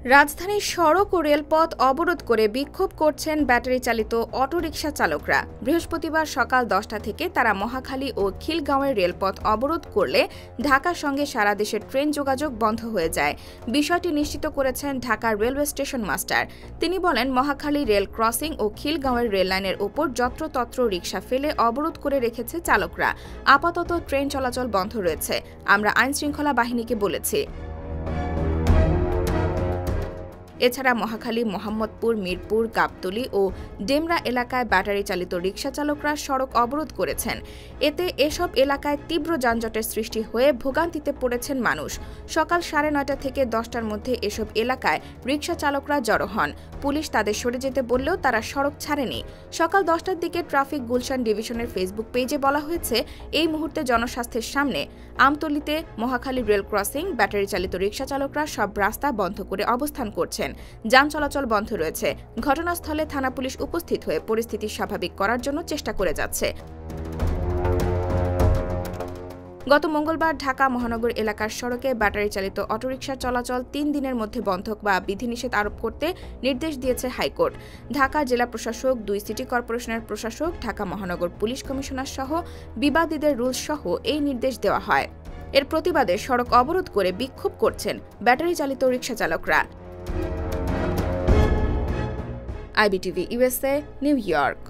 রাজধানীর সড়ক ও রেলপথ অবরোধ করে বিক্ষোভ করছেন ব্যাটারি চালিত অটোরিকশা চালকরা। বৃহস্পতিবার সকাল 10টা থেকে তারা মহাখালী ও খিলগাঁওয়ের রেলপথ অবরোধ করলে ঢাকার সঙ্গে সারা দেশের ট্রেন যোগাযোগ বন্ধ হয়ে যায়। বিষয়টি নিশ্চিত করেছেন ঢাকার রেলওয়ে স্টেশন মাস্টার। তিনি বলেন, মহাখালী রেল ক্রসিং ও খিলগাঁওয়ের রেললাইনের ওপর যত্রতত্র রিকশা ফেলে অবরোধ করে রেখেছে চালকরা। আপাতত ট্রেন চলাচল বন্ধ রয়েছে। আমরা আইনশৃঙ্খলা বাহিনীকে বলেছি। এছাড়া মহাখালী, মোহাম্মদপুর, মিরপুর, গাবতলী ও ডেমরা এলাকায় ব্যাটারি চালিত রিকশা চালকরা সড়ক অবরোধ করেছেন। এতে এসব এলাকায় তীব্র যানজটের সৃষ্টি হয়ে ভোগান্তিতে পড়েছেন মানুষ। সকাল 9:30 থেকে 10টার মধ্যে এসব এলাকায় রিকশা চালকরা জড়ো হন। পুলিশ তাদের সরে যেতে বললেও তারা সড়ক ছাড়েনি। সকাল 10টার দিকে ট্রাফিক গুলশান ডিভিশনের ফেসবুক পেজে বলা হয়েছে, এই মুহূর্তে জনস্বাস্থ্যের সামনে আমতলীতে মহাখালী রেল ক্রসিং ব্যাটারি চালিত রিকশা চালকরা সব রাস্তা বন্ধ করে অবস্থান করছেন। যান চলাচল বন্ধ রয়েছে। ঘটনাস্থলে থানা পুলিশ উপস্থিত হয়ে পরিস্থিতি স্বাভাবিক করার জন্য চেষ্টা করে যাচ্ছে। গত মঙ্গলবার ঢাকা মহানগর এলাকার সড়কে ব্যাটারি চালিত অটোরিকশার চলাচল 3 দিনের মধ্যে বন্ধ বা বিধিনিষেধ আরোপ করতে নির্দেশ দিয়েছে হাইকোর্ট। ঢাকা জেলা প্রশাসক, 2 সিটি কর্পোরেশনের প্রশাসক, ঢাকা মহানগর পুলিশ কমিশনার সহ বিবাদীদের রুলস সহ এই নির্দেশ দেওয়া হয়। এর প্রতিবাদে সড়ক অবরোধ করে বিক্ষোভ করছেন ব্যাটারি চালিত রিকশা চালকরা। IBTV USA, New York।